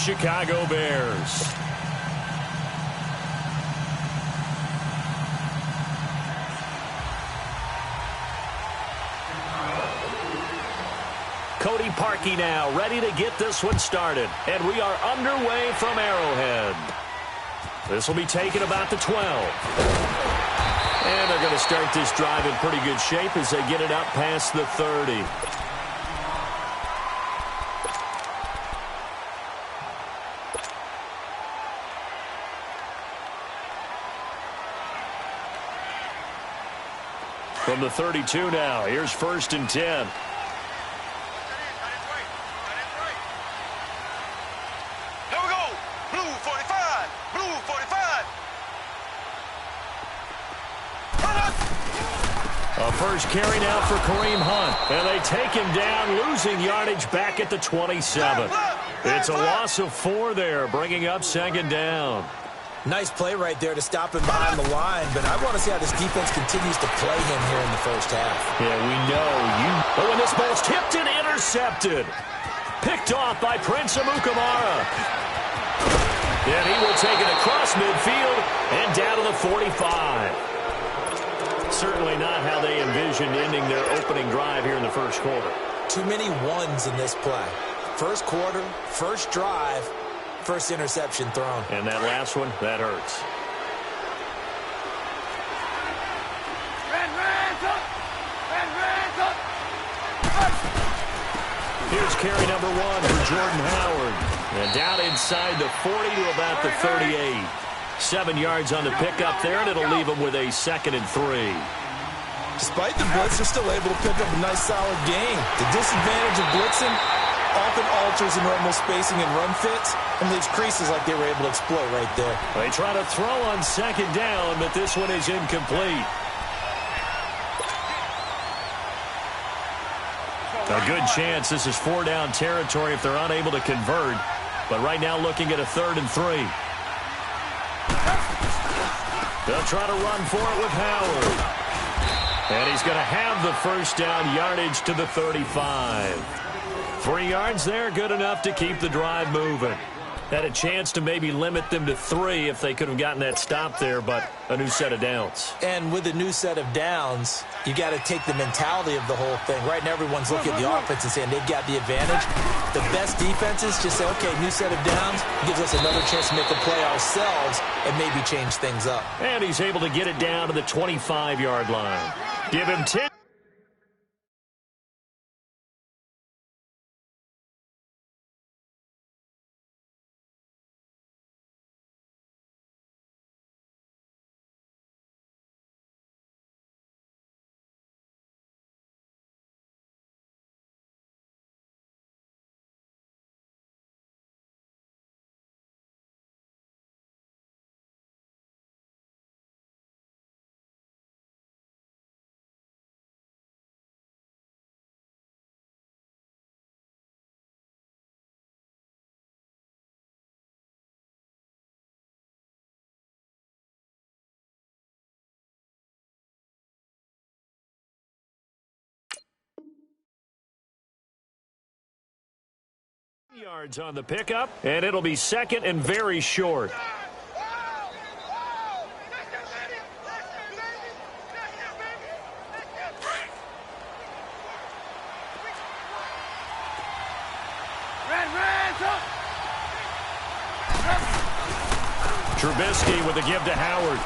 Chicago Bears. Cody Parkey now ready to get this one started. And we are underway from Arrowhead. This will be taken about the 12. And they're going to start this drive in pretty good shape as they get it up past the 30. From the 32 now, here's 1st and 10. First carry now for Kareem Hunt. And they take him down, losing yardage back at the 27. It's a loss of 4 there, bringing up 2nd down. Nice play right there to stop him behind the line, but I want to see how this defense continues to play him here in the first half. Yeah, we know you. Oh, and this ball's tipped and intercepted. Picked off by Prince Amukamara. And he will take it across midfield and down to the 45. Certainly not how they envisioned ending their opening drive here in the first quarter. Too many ones in this play. First quarter, first drive, first interception thrown. And that last one, that hurts. Here's carry number 1 for Jordan Howard. And down inside the 40 to about the 38. 7 yards on the pickup there, and it'll leave them with a 2nd and 3. Despite the blitz, they're still able to pick up a nice, solid gain. The disadvantage of blitzing often alters the normal spacing and run fits and leaves creases like they were able to exploit right there. They try to throw on 2nd down, but this one is incomplete. A good chance this is 4-down territory if they're unable to convert. But right now looking at a 3rd and 3. They'll try to run for it with Howard. And he's going to have the first down, yardage to the 35. 3 yards there, good enough to keep the drive moving. Had a chance to maybe limit them to 3 if they could have gotten that stop there, but a new set of downs. And with a new set of downs, you got to take the mentality of the whole thing. Right now, everyone's looking at the offense and saying they've got the advantage. The best defenses just say, okay, new set of downs, gives us another chance to make a play ourselves and maybe change things up. And he's able to get it down to the 25-yard line. Give him 10. Yards on the pickup, and it'll be 2nd and very short. Trubisky with a give to Howard.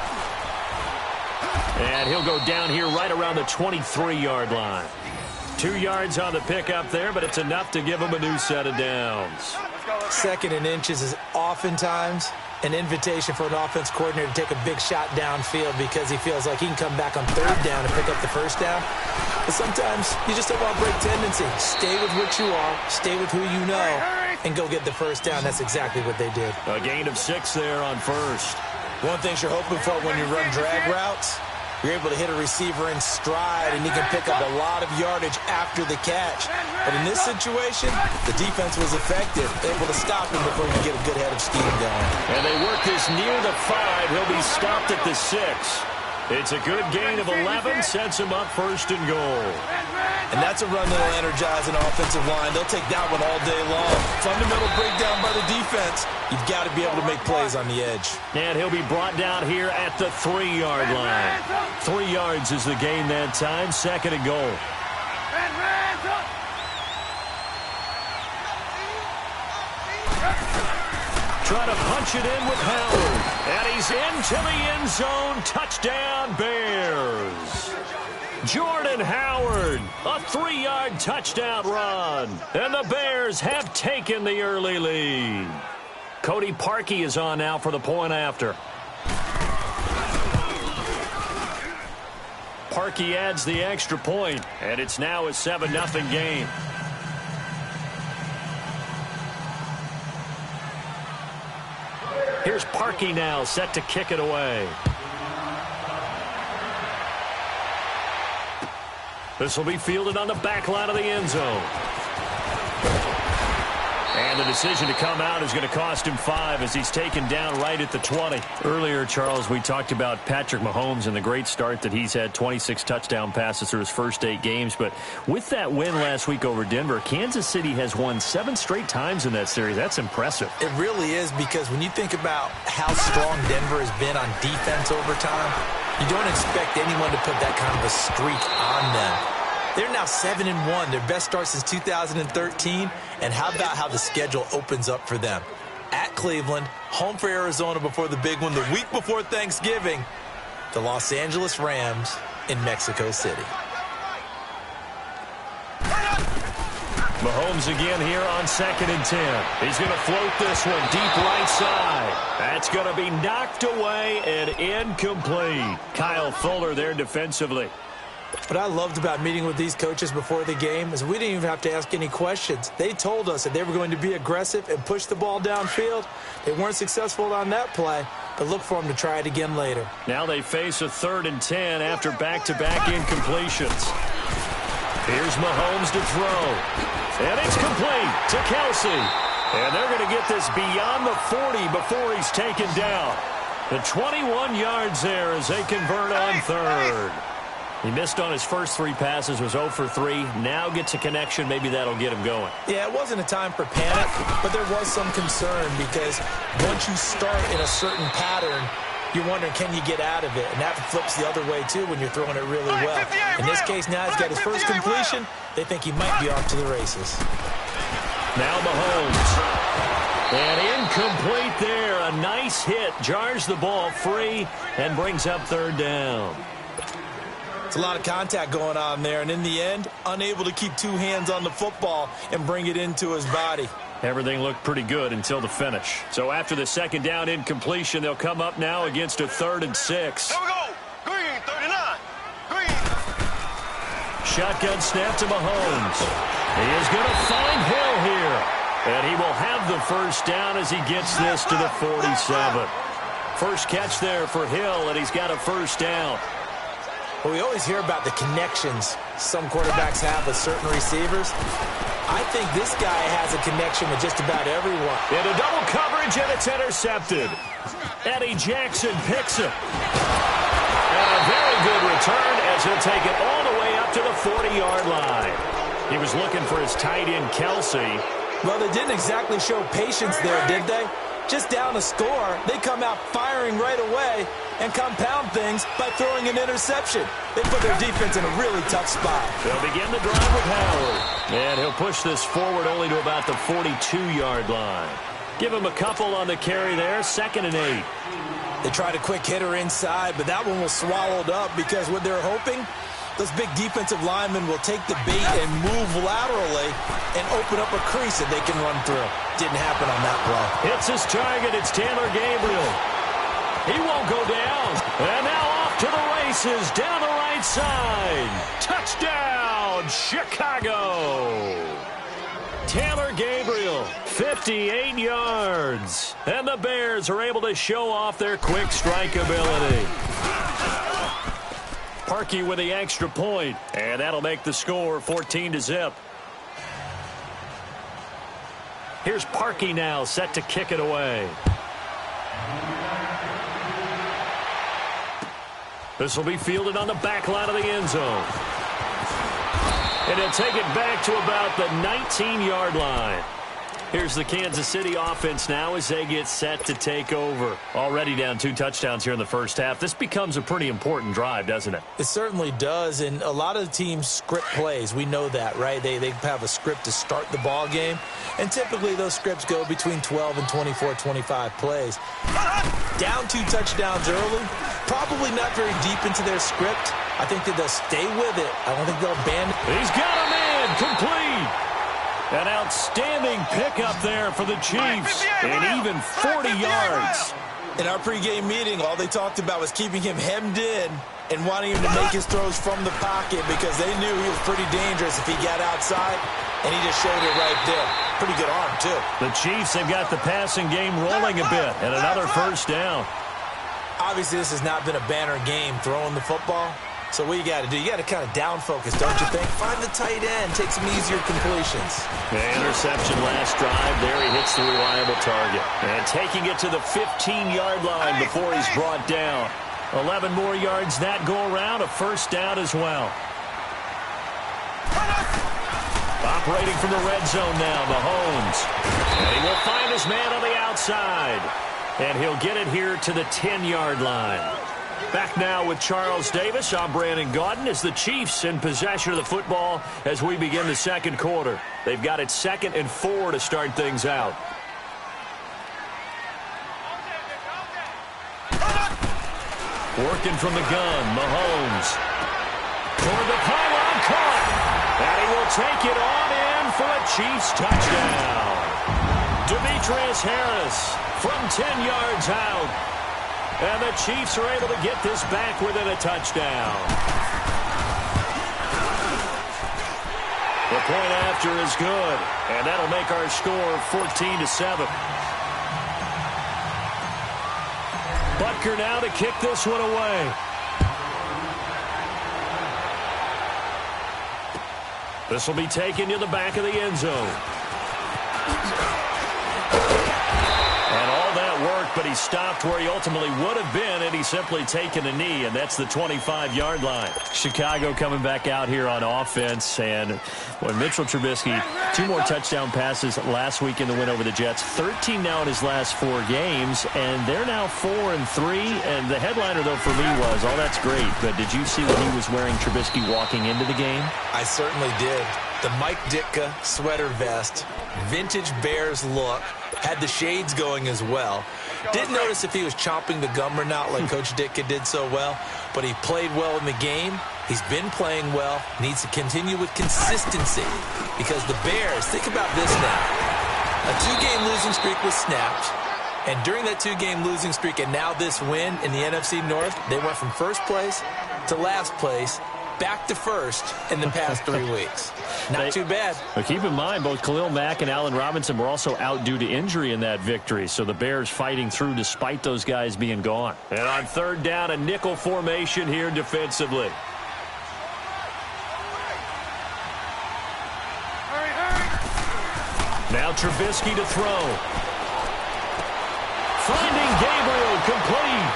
And he'll go down here right around the 23-yard line. 2 yards on the pickup there, but it's enough to give him a new set of downs. 2nd and inches is oftentimes an invitation for an offense coordinator to take a big shot downfield because he feels like he can come back on 3rd down and pick up the first down. But sometimes you just have a break tendency. Stay with what you are, stay with who you know, and go get the first down. That's exactly what they did. A gain of 6 there on 1st. One thing you're hoping for when you run drag routes, you're able to hit a receiver in stride, and he can pick up a lot of yardage after the catch. But in this situation, the defense was effective, able to stop him before you get a good head of steam going. And they work this near the 5. He'll be stopped at the 6. It's a good gain of 11, sets him up first and goal. And that's a run that'll energize an offensive line. They'll take that one all day long. Fundamental breakdown by the defense. You've got to be able to make plays on the edge. And he'll be brought down here at the 3-yard line. 3 yards is the gain that time, second and goal. Trying to punch it in with Howard. And he's into the end zone. Touchdown, Bears. Jordan Howard, a 3-yard touchdown run. And the Bears have taken the early lead. Cody Parkey is on now for the point after. Parkey adds the extra point, and it's now a 7-0 game. Here's Parkey now, set to kick it away. This will be fielded on the back line of the end zone. And the decision to come out is going to cost him 5 as he's taken down right at the 20. Earlier, Charles, we talked about Patrick Mahomes and the great start that he's had, 26 touchdown passes through his first 8 games. But with that win last week over Denver, Kansas City has won 7 straight times in that series. That's impressive. It really is, because when you think about how strong Denver has been on defense over time, you don't expect anyone to put that kind of a streak on them. They're now 7-1, their best start since 2013. And how about how the schedule opens up for them? At Cleveland, home for Arizona before the big one, the week before Thanksgiving, the Los Angeles Rams in Mexico City. Mahomes again here on 2nd and 10. He's going to float this one deep right side. That's going to be knocked away and incomplete. Kyle Fuller there defensively. What I loved about meeting with these coaches before the game is we didn't even have to ask any questions. They told us that they were going to be aggressive and push the ball downfield. They weren't successful on that play, but look for them to try it again later. Now they face a 3rd and 10 after back-to-back incompletions. Here's Mahomes to throw. And it's complete to Kelsey. And they're going to get this beyond the 40 before he's taken down. The 21 yards there as they convert on 3rd. He missed on his first 3 passes, was 0 for 3. Now gets a connection. Maybe that'll get him going. Yeah, it wasn't a time for panic, but there was some concern because once you start in a certain pattern, you're wondering, can you get out of it? And that flips the other way, too, when you're throwing it really well. In this case, now he's got his first completion. They think he might be off to the races. Now Mahomes. And incomplete there. A nice hit. Jars the ball free and brings up 3rd down. It's a lot of contact going on there, and in the end, unable to keep 2 hands on the football and bring it into his body. Everything looked pretty good until the finish. So after the 2nd down incompletion, they'll come up now against a 3rd and 6. There we go. Green, 39. Green. Shotgun snap to Mahomes. He is going to find Hill here. And he will have the first down as he gets this to the 47. First catch there for Hill, and he's got a first down. Well, we always hear about the connections some quarterbacks have with certain receivers. I think this guy has a connection with just about everyone. Into double coverage, and it's intercepted. Eddie Jackson picks it. And a very good return as he'll take it all the way up to the 40-yard line. He was looking for his tight end, Kelsey. Well, they didn't exactly show patience there, did they? Just down a score, they come out firing right away and compound things by throwing an interception. They put their defense in a really tough spot. They'll begin the drive with Howard. And he'll push this forward only to about the 42-yard line. Give him a couple on the carry there, 2nd and 8. They tried a quick hitter inside, but that one was swallowed up because what they're hoping, those big defensive linemen will take the bait and move laterally and open up a crease that they can run through. Didn't happen on that play. Hits his target. It's Taylor Gabriel. He won't go down. And now off to the races down the right side. Touchdown, Chicago. Taylor Gabriel, 58 yards. And the Bears are able to show off their quick strike ability. Parkey with the extra point, and that'll make the score 14-0. Here's Parkey now, set to kick it away. This will be fielded on the back line of the end zone. And he'll take it back to about the 19-yard line. Here's the Kansas City offense now as they get set to take over. Already down 2 touchdowns here in the first half. This becomes a pretty important drive, doesn't it? It certainly does, and a lot of the teams script plays. We know that, right? They have a script to start the ball game, and typically those scripts go between 12 and 24, 25 plays. Down 2 touchdowns early, probably not very deep into their script. I think that they'll stay with it. I don't think they'll abandon it. He's got a man complete. An outstanding pickup there for the Chiefs, and even 40 yards. In our pregame meeting, all they talked about was keeping him hemmed in and wanting him to make his throws from the pocket because they knew he was pretty dangerous if he got outside, and he just showed it right there. Pretty good arm, too. The Chiefs have got the passing game rolling a bit, and another first down. Obviously, this has not been a banner game throwing the football. So what you got to do, you got to kind of down focus, don't you think? Find the tight end, take some easier completions. The interception last drive. There he hits the reliable target. And taking it to the 15-yard line before he's brought down. 11 more yards that go around, a first down as well. Operating from the red zone now, Mahomes. And he will find his man on the outside. And he'll get it here to the 10-yard line. Back now with Charles Davis. I'm Brandon Gaudin as the Chiefs in possession of the football as we begin the second quarter. They've got it 2nd and 4 to start things out. Working from the gun, Mahomes. Toward the pylon, caught. And he will take it on in for a Chiefs touchdown. Demetrius Harris from 10 yards out. And the Chiefs are able to get this back within a touchdown. The point after is good, and that'll make our score 14-7. Butker now to kick this one away. This will be taken to the back of the end zone. But he stopped where he ultimately would have been, and he's simply taken a knee, and that's the 25-yard line. Chicago coming back out here on offense, and when Mitchell Trubisky, 2 more touchdown passes last week in the win over the Jets, 13 now in his last 4 games, and they're now 4-3, and the headliner, though, for me was, oh, that's great, but did you see what he was wearing, Trubisky, walking into the game? I certainly did. The Mike Ditka sweater vest, vintage Bears look, had the shades going as well. Didn't notice if he was chomping the gum or not like Coach Ditka did so well, but he played well in the game. He's been playing well, needs to continue with consistency because the Bears, think about this now. A 2-game losing streak was snapped, and during that 2-game losing streak and now this win in the NFC North, they went from first place to last place, back to first in the past 3 weeks. Not too bad. But keep in mind, both Khalil Mack and Allen Robinson were also out due to injury in that victory. So the Bears fighting through despite those guys being gone. And on 3rd down, a nickel formation here defensively. Now Trubisky to throw. Finding Gabriel complete.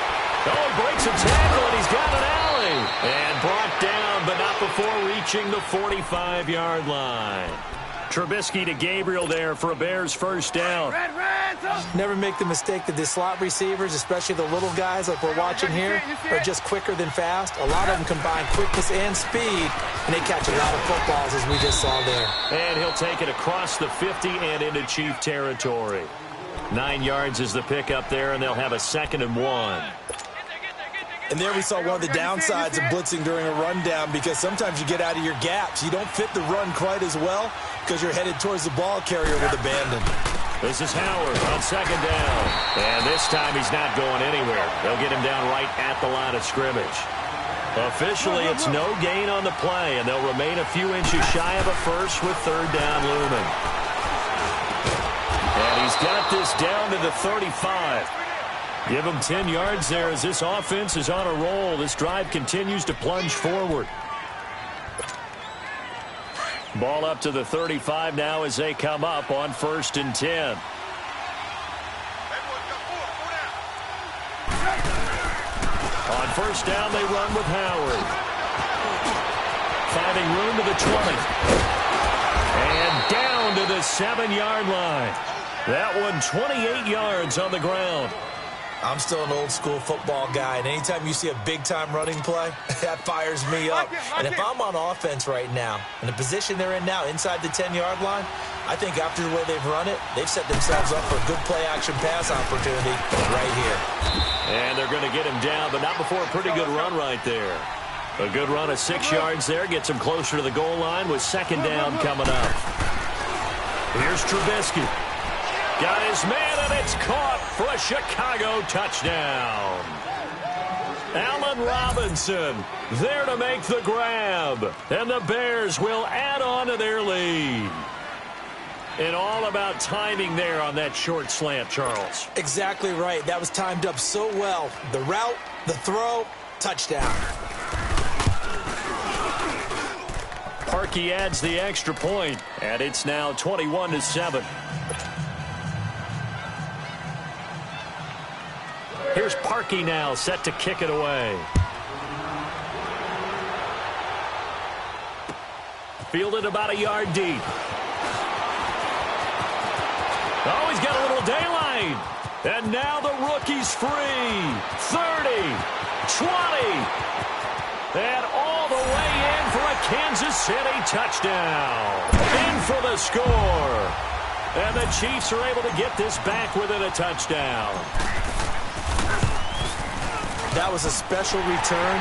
Oh, he breaks a tackle, and he's got an alley. And brought down, but not before reaching the 45-yard line. Trubisky to Gabriel there for a Bears first down. Never make the mistake that the slot receivers, especially the little guys like we're watching here, are just quicker than fast. A lot of them combine quickness and speed, and they catch a lot of footballs, as we just saw there. And he'll take it across the 50 and into Chief territory. 9 yards is the pickup there, and they'll have a 2nd and 1. And there we saw one of the downsides of blitzing during a rundown because sometimes you get out of your gaps. You don't fit the run quite as well because you're headed towards the ball carrier with abandon. This is Howard on 2nd down. And this time he's not going anywhere. They'll get him down right at the line of scrimmage. Officially, it's no gain on the play, and they'll remain a few inches shy of a first with 3rd down looming. And he's got this down to the 35. Give him 10 yards there as this offense is on a roll. This drive continues to plunge forward. Ball up to the 35 now as they come up on 1st and 10. On first down, they run with Howard. Finding room to the 20. And down to the 7-yard line. That one 28 yards on the ground. I'm still an old-school football guy, and anytime you see a big-time running play, that fires me up. And if I'm on offense right now, in the position they're in now, inside the 10-yard line, I think after the way they've run it, they've set themselves up for a good play-action pass opportunity right here. And they're going to get him down, but not before a pretty good run right there. A good run of 6 yards there gets him closer to the goal line with second down coming up. Here's Trubisky. Got his man, and it's caught for a Chicago touchdown. Allen Robinson there to make the grab. And the Bears will add on to their lead. And all about timing there on that short slant, Charles. Exactly right. That was timed up so well. The route, the throw, touchdown. Parkey adds the extra point, and it's now 21-7. Here's Parkey now, set to kick it away. Fielded about a yard deep. Oh, he's got a little daylight. And now the rookie's free. 30, 20. And all the way in for a Kansas City touchdown. In for the score. And the Chiefs are able to get this back within a touchdown. That was a special return,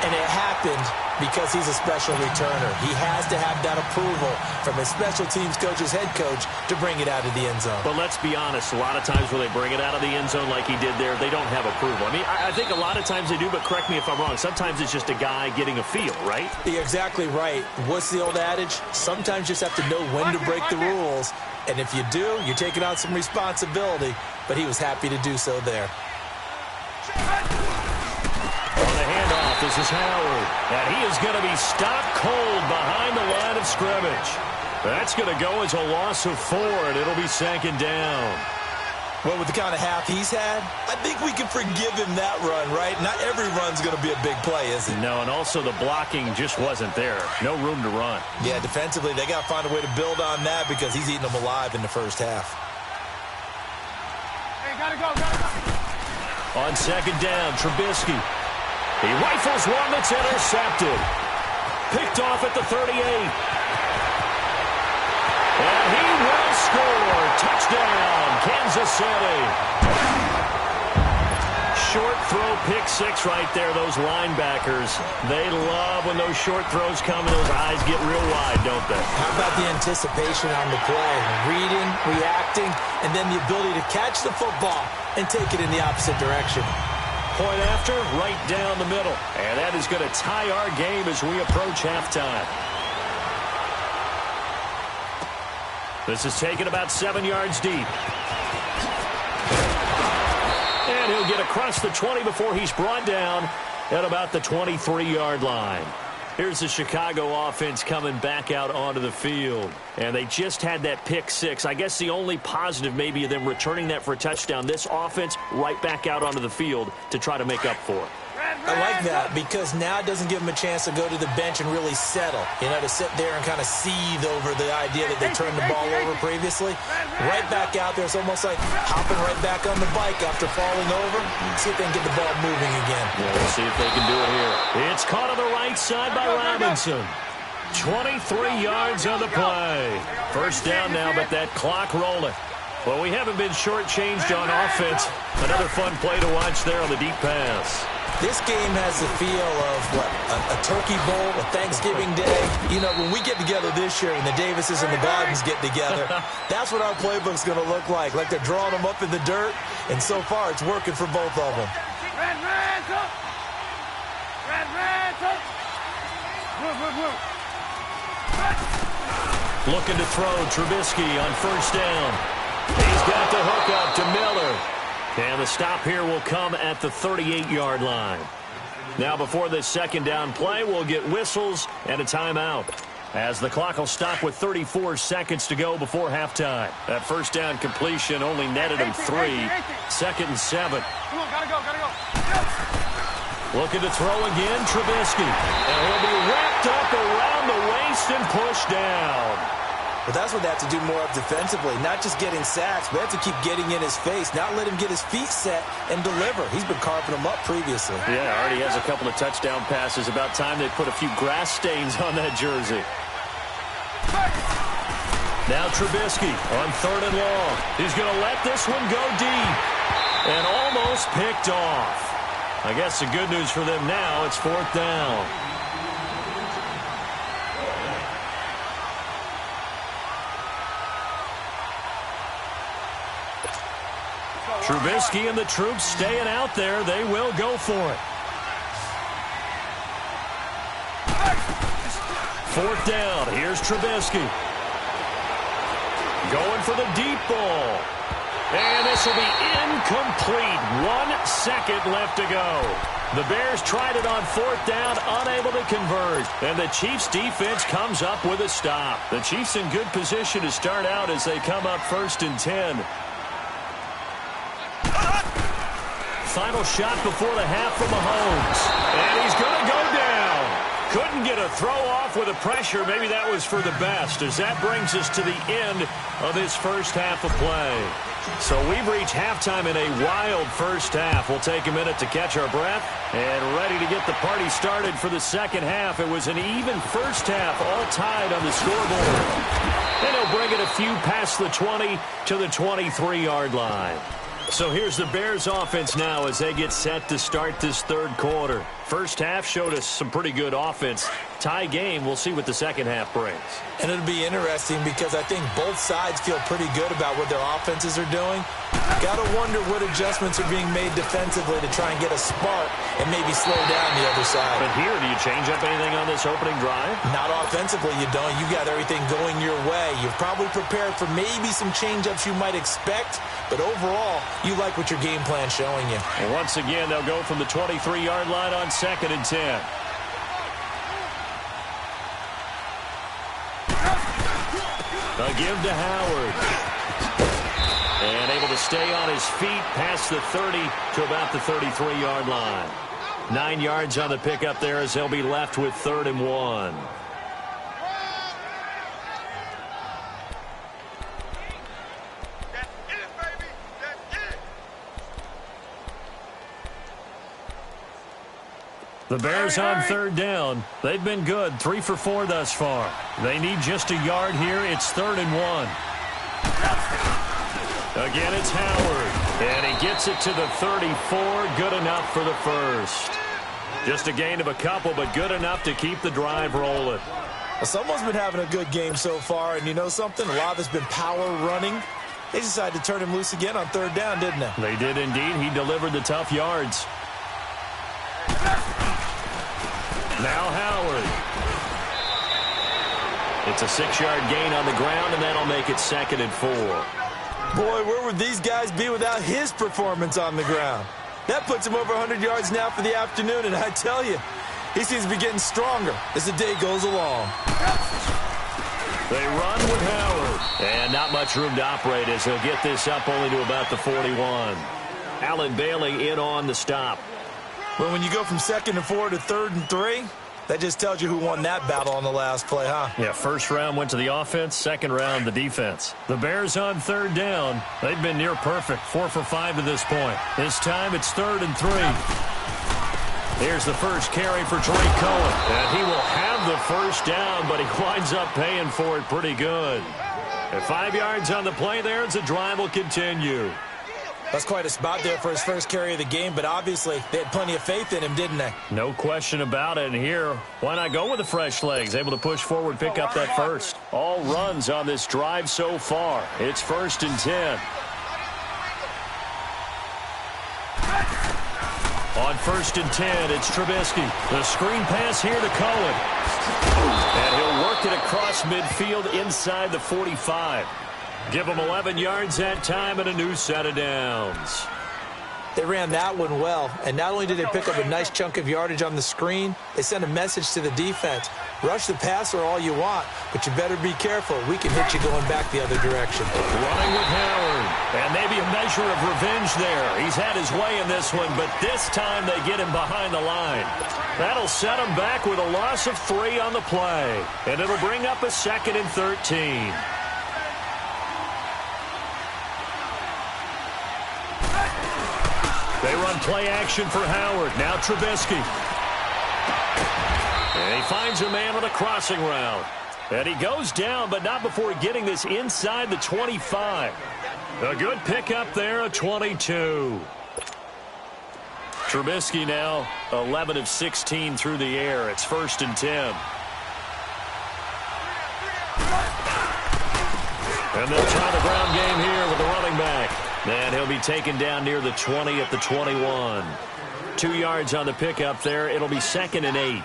and it happened because he's a special returner. He has to have that approval from his special teams coach's head coach to bring it out of the end zone. But let's be honest, a lot of times when they bring it out of the end zone like he did there, they don't have approval. I mean, I think a lot of times they do, but correct me if I'm wrong. Sometimes it's just a guy getting a feel, right? You're exactly right. What's the old adage? Sometimes you just have to know when to break the rules. And if you do, you're taking on some responsibility. But he was happy to do so there. This is Howard, and he is going to be stopped cold behind the line of scrimmage. That's going to go as a loss of 4, and it'll be second down. Well, with the kind of half he's had, I think we can forgive him that run, right? Not every run's going to be a big play, is it? No, and also the blocking just wasn't there. No room to run. Yeah, defensively, they got to find a way to build on that because he's eating them alive in the first half. Hey, gotta go. On second down, Trubisky. He rifles one that's intercepted. Picked off at the 38. And he will score. Touchdown, Kansas City. Short throw, pick 6 right there. Those linebackers, they love when those short throws come and those eyes get real wide, don't they? How about the anticipation on the play? Reading, reacting, and then the ability to catch the football and take it in the opposite direction. Point after, right down the middle. And that is going to tie our game as we approach halftime. This is taken about 7 yards deep. And he'll get across the 20 before he's brought down at about the 23-yard line. Here's the Chicago offense coming back out onto the field. And they just had that pick 6. I guess the only positive maybe of them returning that for a touchdown. This offense right back out onto the field to try to make up for it. I like that because now it doesn't give them a chance to go to the bench and really settle. You know, to sit there and kind of seethe over the idea that they turned the ball over previously. Right back out there. It's almost like hopping right back on the bike after falling over. See if they can get the ball moving again. Yeah, we'll see if they can do it here. It's caught on the right side by Robinson. 23 yards on the play. First down now, but that clock rolling. Well, we haven't been shortchanged on offense. Another fun play to watch there on the deep pass. This game has the feel of, what, a turkey bowl, a Thanksgiving day. You know, when we get together this year and the Davises and the Gardens get together, that's what our playbook's going to look like. Like they're drawing them up in the dirt, and so far it's working for both of them. Red ransom! Red ransom! Move. Looking to throw, Trubisky on first down. He's got the hook up to Miller. And the stop here will come at the 38-yard line. Now before this second down play, we'll get whistles and a timeout, as the clock will stop with 34 seconds to go before halftime. That first down completion only netted him 3. Second and 7. Come on, gotta go. Looking to throw again, Trubisky. And he'll be wrapped up around the waist and pushed down. But that's what they have to do more of defensively, not just getting sacks, but they have to keep getting in his face, not let him get his feet set and deliver. He's been carving them up previously. Yeah, already has a couple of touchdown passes. About time they put a few grass stains on that jersey. Now Trubisky on 3rd and long. He's going to let this one go deep. And almost picked off. I guess the good news for them now, it's 4th down. Trubisky and the troops staying out there. They will go for it. 4th down. Here's Trubisky. Going for the deep ball. And this will be incomplete. 1 second left to go. The Bears tried it on 4th down, unable to convert. And the Chiefs' defense comes up with a stop. The Chiefs in good position to start out as they come up 1st and 10. Final shot before the half from Mahomes. And he's going to go down. Couldn't get a throw off with the pressure. Maybe that was for the best, as that brings us to the end of this first half of play. So we've reached halftime in a wild first half. We'll take a minute to catch our breath and ready to get the party started for the second half. It was an even first half, all tied on the scoreboard. And he'll bring it a few past the 20 to the 23-yard line. So here's the Bears offense now as they get set to start this 3rd quarter. First half showed us some pretty good offense. Tie game, we'll see what the second half brings. And it'll be interesting because I think both sides feel pretty good about what their offenses are doing. Got to wonder what adjustments are being made defensively to try and get a spark and maybe slow down the other side. But here, do you change up anything on this opening drive? Not offensively, you don't. You got everything going your way. You've probably prepared for maybe some change-ups you might expect, but overall, you like what your game plan's showing you. And once again, they'll go from the 23-yard line on 2nd and 10. A give to Howard. And able to stay on his feet past the 30 to about the 33-yard line. 9 yards on the pickup there as they'll be left with 3rd and 1. The Bears on 3rd down. They've been good, 3 for 4 thus far. They need just a yard here. It's 3rd and 1. Again, it's Howard. And he gets it to the 34. Good enough for the first. Just a gain of a couple, but good enough to keep the drive rolling. Well, someone's been having a good game so far, and you know something? A lot of it's been power running. They decided to turn him loose again on 3rd down, didn't they? They did indeed. He delivered the tough yards. Now Howard. It's a 6-yard gain on the ground, and that'll make it 2nd and 4. Boy, where would these guys be without his performance on the ground? That puts him over 100 yards now for the afternoon, and I tell you, he seems to be getting stronger as the day goes along. They run with Howard. And not much room to operate as he'll get this up only to about the 41. Allen Bailey in on the stop. Well, when you go from 2nd and 4 to 3rd and 3, that just tells you who won that battle on the last play, huh? Yeah, first round went to the offense, second round the defense. The Bears on 3rd down. They've been near perfect, 4 for 5 to this point. This time it's 3rd and 3. Here's the first carry for Drake Cohen. And he will have the first down, but he winds up paying for it pretty good. At 5 yards on the play there, as the drive will continue. That's quite a spot there for his first carry of the game, but obviously they had plenty of faith in him, didn't they? No question about it. And here, why not go with the fresh legs? Able to push forward, pick up that first. All runs on this drive so far. It's 1st and 10. On 1st and 10, it's Trubisky. The screen pass here to Cohen. And he'll work it across midfield inside the 45. Give him 11 yards that time and a new set of downs. They ran that one well, and not only did they pick up a nice chunk of yardage on the screen, they sent a message to the defense. Rush the passer all you want, but you better be careful. We can hit you going back the other direction. Running with Howard, and maybe a measure of revenge there. He's had his way in this one, but this time they get him behind the line. That'll set him back with a loss of 3 on the play, and it'll bring up a 2nd and 13. They run play action for Howard. Now Trubisky. And he finds a man on a crossing route. And he goes down, but not before getting this inside the 25. A good pickup there, a 22. Trubisky now 11 of 16 through the air. It's 1st and 10. And they'll try the ground game here with the running back. And he'll be taken down near the 20 at the 21. 2 yards on the pickup there. It'll be 2nd and 8.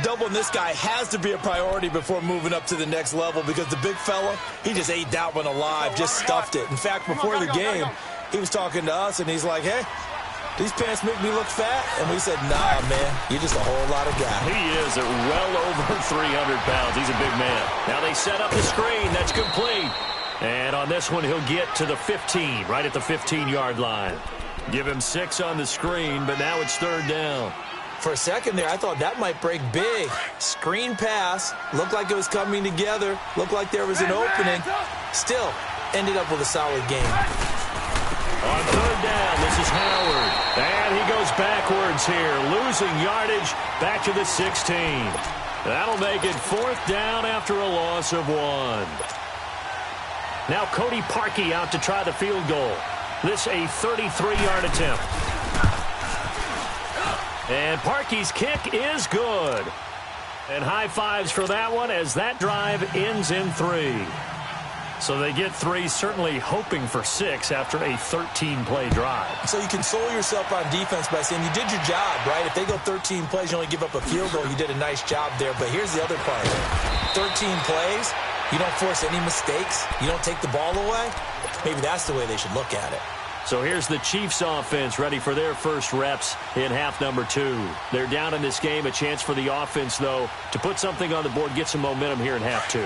Doubling this guy has to be a priority before moving up to the next level because the big fella, he just ate that one alive, just stuffed it. In fact, before the game, he was talking to us, and he's like, hey, these pants make me look fat? And we said, nah, man, you're just a whole lot of guy. He is at well over 300 pounds. He's a big man. Now they set up the screen. That's complete. And on this one, he'll get to the 15, right at the 15-yard line. Give him 6 on the screen, but now it's 3rd down. For a second there, I thought that might break big. Screen pass, looked like it was coming together, looked like there was an opening. Still, ended up with a solid game. On 3rd down, this is Howard. And he goes backwards here, losing yardage back to the 16. That'll make it 4th down after a loss of 1. Now Cody Parkey out to try the field goal. This a 33-yard attempt. And Parkey's kick is good. And high fives for that one as that drive ends in 3. So they get 3, certainly hoping for 6 after a 13-play drive. So you console yourself on defense by saying you did your job, right? If they go 13 plays, you only give up a field goal, you did a nice job there. But here's the other part. 13 plays, you don't force any mistakes, you don't take the ball away. Maybe that's the way they should look at it. So here's the Chiefs offense ready for their first reps in half number 2. They're down in this game. A chance for the offense, though, to put something on the board, get some momentum here in half 2.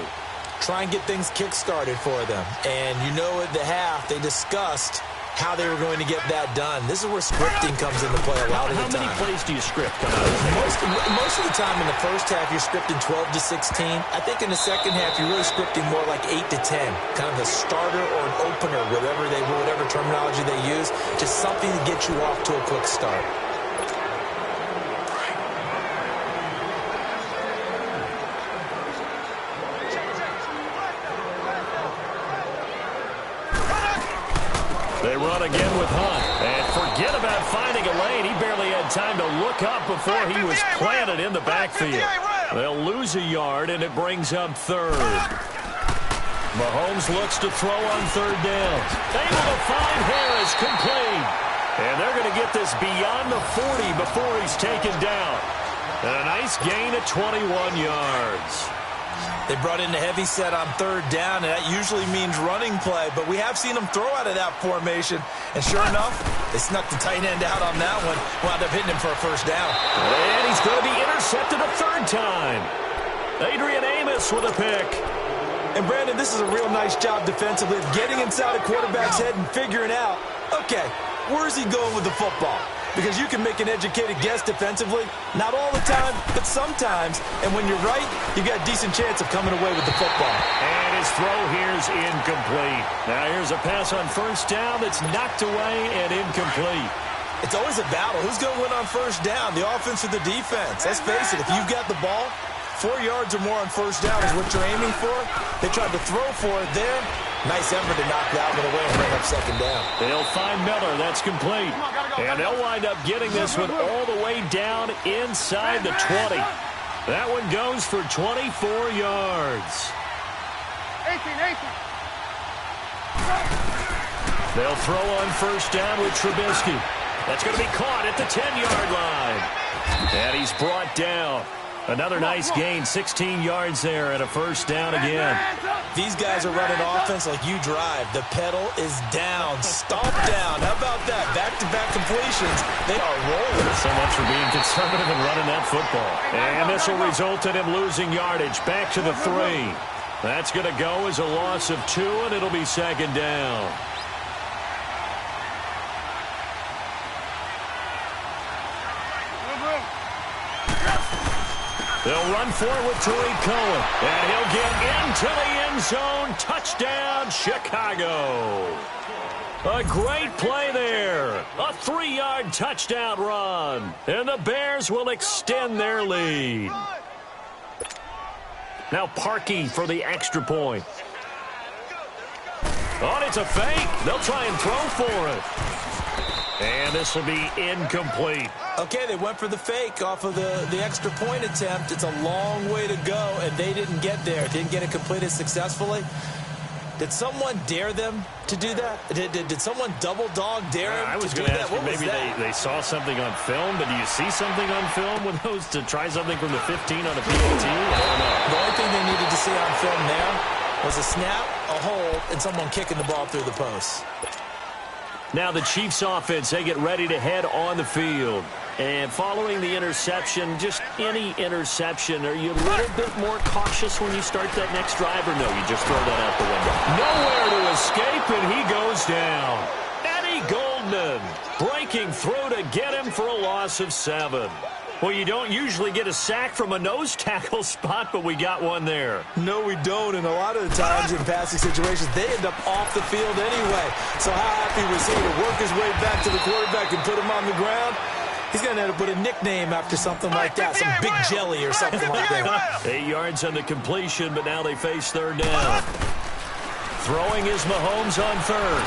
Try and get things kick-started for them. And you know at the half, they discussed how they were going to get that done. This is where scripting comes into play a lot of the time. How many plays do you script? Most of the time in the first half, you're scripting 12 to 16. I think in the second half, you're really scripting more like 8 to 10. Kind of a starter or an opener, whatever terminology they use. Just something to get you off to a quick start. They run again with Hunt. And forget about finding a lane. He barely had time to look up before he was planted in the backfield. They'll lose a yard, and it brings up 3rd. Mahomes looks to throw on 3rd down. Able to find Harris, complete. And they're going to get this beyond the 40 before he's taken down. And a nice gain at 21 yards. They brought in the heavy set on 3rd down, and that usually means running play. But we have seen them throw out of that formation. And sure enough, they snuck the tight end out on that one. Wound up hitting him for a 1st down. And he's going to be intercepted a 3rd time. Adrian Amos with a pick. And, Brandon, this is a real nice job defensively of getting inside a quarterback's head and figuring out, okay, where's he going with the football? Because you can make an educated guess defensively. Not all the time, but sometimes. And when you're right, you've got a decent chance of coming away with the football. And his throw here's incomplete. Now here's a pass on 1st down that's knocked away and incomplete. It's always a battle. Who's going to win on 1st down, the offense or the defense? Let's face it, if you've got the ball, 4 yards or more on 1st down is what you're aiming for. They tried to throw for it there. Nice effort to knock that one away and bring up 2nd down. They'll find Miller. That's complete. And they'll wind up getting this one all the way down inside the 20. That one goes for 24 yards. 18. They'll throw on 1st down with Trubisky. That's going to be caught at the 10-yard line. And he's brought down. Another nice gain, 16 yards there and a 1st down again. These guys are running offense like you drive. The pedal is down, stomp down. How about that? Back-to-back completions. They are rolling. So much for being conservative and running that football. And this will result in him losing yardage. Back to the 3. That's going to go as a loss of 2, and it'll be second down. They'll run for it with Tariq Cohen. And he'll get into the end zone. Touchdown, Chicago. A great play there. A 3-yard touchdown run. And the Bears will extend their lead. Now Parkey for the extra point. Oh, and it's a fake. They'll try and throw for it. And this will be incomplete. Okay, they went for the fake off of the extra point attempt. It's a long way to go, and they didn't get there. Didn't get it completed successfully. Did someone dare them to do that? Did someone double dog dare them? I was going to ask you, maybe they saw something on film, but do you see something on film with those to try something from the 15 on a PAT? I don't know. The only thing they needed to see on film there was a snap, a hold, and someone kicking the ball through the post. Now the Chiefs offense, they get ready to head on the field. And following the interception, just any interception, are you a little bit more cautious when you start that next drive, or no, you just throw that out the window? Nowhere to escape, and he goes down. Eddie Goldman breaking through to get him for a loss of 7. Well, you don't usually get a sack from a nose tackle spot, but we got one there. No, we don't, and a lot of the times in passing situations, they end up off the field anyway. So how happy was he to work his way back to the quarterback and put him on the ground? He's going to end up with a nickname after something like that, some Big Jelly or something like that. 8 yards on the completion, but now they face third down. Throwing is Mahomes on third.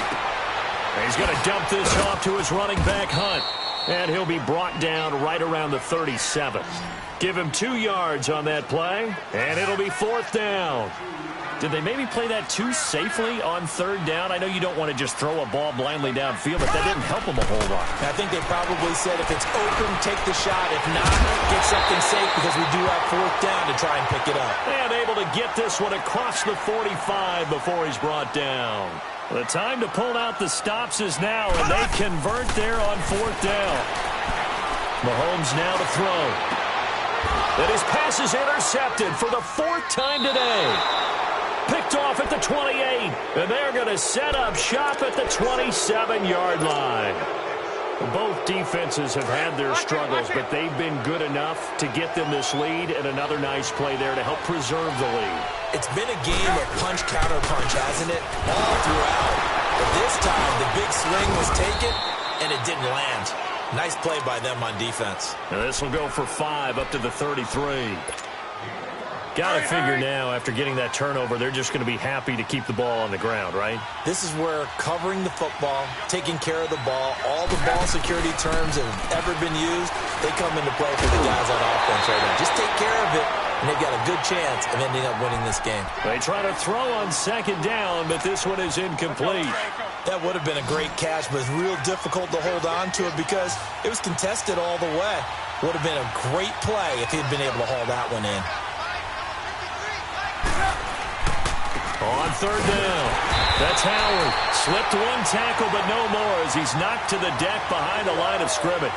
He's going to dump this off to his running back, Hunt. And he'll be brought down right around the 37. Give him 2 yards on that play, and it'll be fourth down. Did they maybe play that too safely on third down? I know you don't want to just throw a ball blindly downfield, but that didn't help them a whole lot. I think they probably said if it's open, take the shot. If not, get something safe because we do have fourth down to try and pick it up. And able to get this one across the 45 before he's brought down. The time to pull out the stops is now, and they convert there on fourth down. Mahomes now to throw. And his pass is intercepted for the 4th time today. Picked off at the 28, and they're going to set up shop at the 27-yard line. Both defenses have had their struggles, but they've been good enough to get them this lead, and another nice play there to help preserve the lead. It's been a game of punch, counter punch, hasn't it? All throughout. But this time, the big swing was taken, and it didn't land. Nice play by them on defense. And this will go for 5 up to the 33. Got to figure now, after getting that turnover, they're just going to be happy to keep the ball on the ground, right? This is where covering the football, taking care of the ball, all the ball security terms that have ever been used, they come into play for the guys on offense right now. Just take care of it, and they've got a good chance of ending up winning this game. They try to throw on second down, but this one is incomplete. That would have been a great catch, but it's real difficult to hold on to it because it was contested all the way. Would have been a great play if he'd been able to haul that one in. On third down, that's Howard. Slipped one tackle, but no more as he's knocked to the deck behind the line of scrimmage.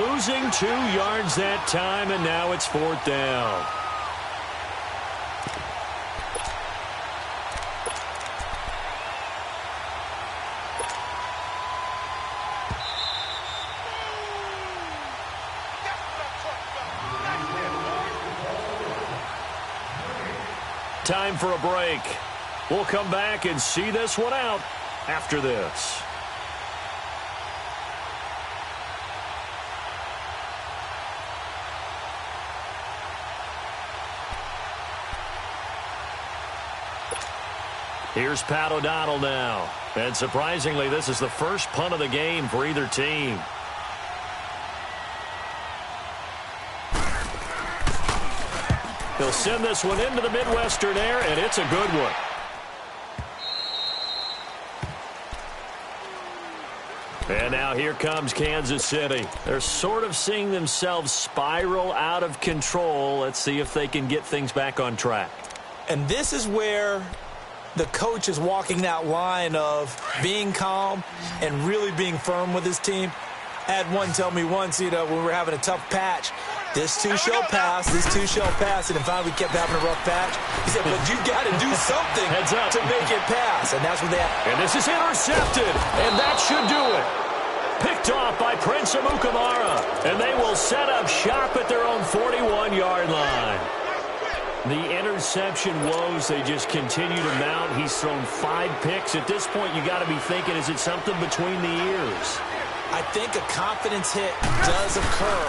Losing 2 yards that time, and now it's fourth down. Time for a break. We'll come back and see this one out after this. Here's Pat O'Donnell now. And surprisingly, this is the first punt of the game for either team. He'll send this one into the Midwestern air, and it's a good one. And now here comes Kansas City. They're sort of seeing themselves spiral out of control. Let's see if they can get things back on track. And this is where the coach is walking that line of being calm and really being firm with his team. I had one tell me once, when we were having a tough patch, this too shall pass, and then finally we kept having a rough patch. He said, but you got to do something to make it pass, and that's what they had. And this is intercepted, and that should do it. Picked off by Prince Amukamara, and they will set up shop at their own 41-yard line. The interception woes, they just continue to mount. He's thrown 5 picks. At this point, you got to be thinking, is it something between the ears? I think a confidence hit does occur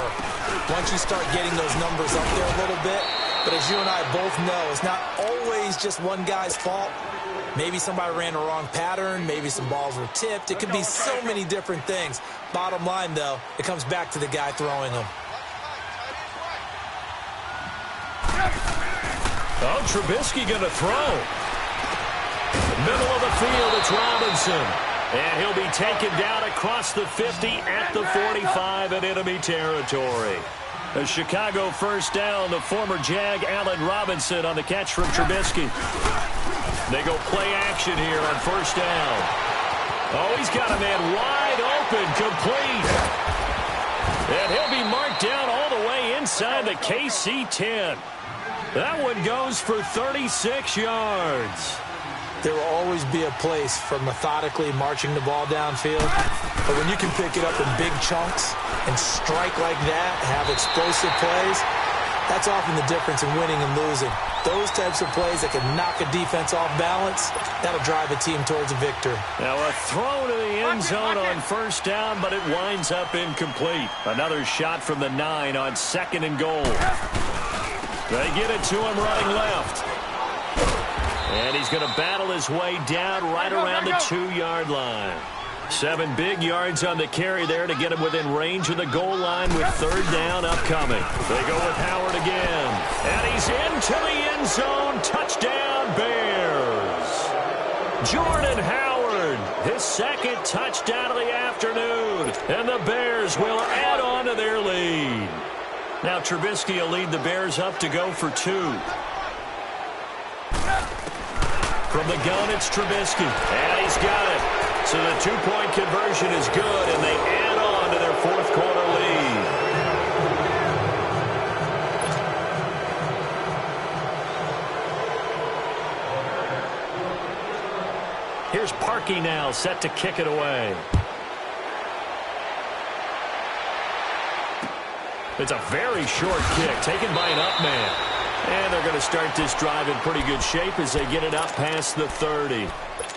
once you start getting those numbers up there a little bit. But as you and I both know, it's not always just one guy's fault. Maybe somebody ran the wrong pattern. Maybe some balls were tipped. It could be so many different things. Bottom line, though, it comes back to the guy throwing them. Oh, Trubisky going to throw. Middle of the field, it's Robinson. And he'll be taken down across the 50 at the 45 in enemy territory. A Chicago first down, the former Jag Allen Robinson on the catch from Trubisky. They go play action here on first down. Oh, he's got a man wide open, complete. And he'll be marked down all the way inside the KC 10. That one goes for 36 yards. There will always be a place for methodically marching the ball downfield. But when you can pick it up in big chunks and strike like that, have explosive plays, that's often the difference in winning and losing. Those types of plays that can knock a defense off balance, that'll drive a team towards a victory. Now a throw to the end zone on first down, but it winds up incomplete. Another shot from the 9 on 2nd and goal. They get it to him running left. And he's going to battle his way down right around the 2-yard line. 7 big yards on the carry there to get him within range of the goal line with 3rd down upcoming. They go with Howard again. And he's into the end zone. Touchdown, Bears. Jordan Howard, his 2nd touchdown of the afternoon. And the Bears will add on to their lead. Now Trubisky will lead the Bears up to go for 2. From the gun, it's Trubisky. And he's got it. So the 2-point conversion is good, and they add on to their 4th quarter lead. Here's Parkey now, set to kick it away. It's a very short kick, taken by an up man. And they're going to start this drive in pretty good shape as they get it up past the 30.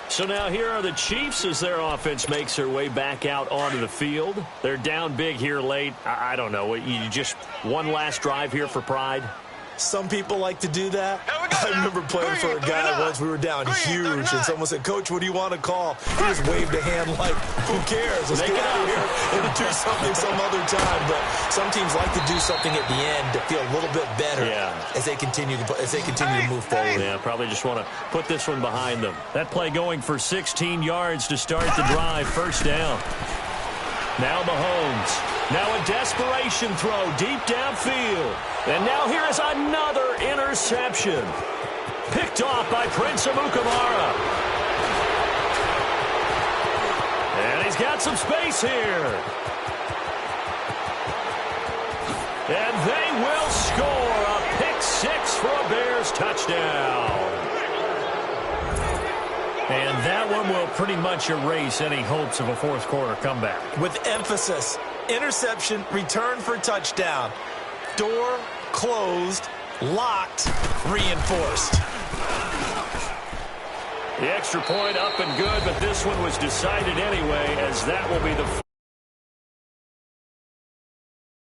So now here are the Chiefs as their offense makes their way back out onto the field. They're down big here late. I don't know. You just one last drive here for pride? Some people like to do that. I remember playing for a guy once. We were down huge, and someone said, Coach, what do you want to call? He just waved a hand like, who cares? Let's get out of here and do something some other time. But some teams like to do something at the end to feel a little bit better as they continue to move forward. Yeah, probably just want to put this one behind them. That play going for 16 yards to start the drive. First down. Now Mahomes. Now a desperation throw deep downfield. And now here is another interception. Picked off by Prince Amukamara. And he's got some space here. And they will score a pick 6 for a Bears touchdown. And that one will pretty much erase any hopes of a 4th quarter comeback. With emphasis, interception, return for touchdown. Door closed, locked, reinforced. The extra point up and good, but this one was decided anyway, as that will be the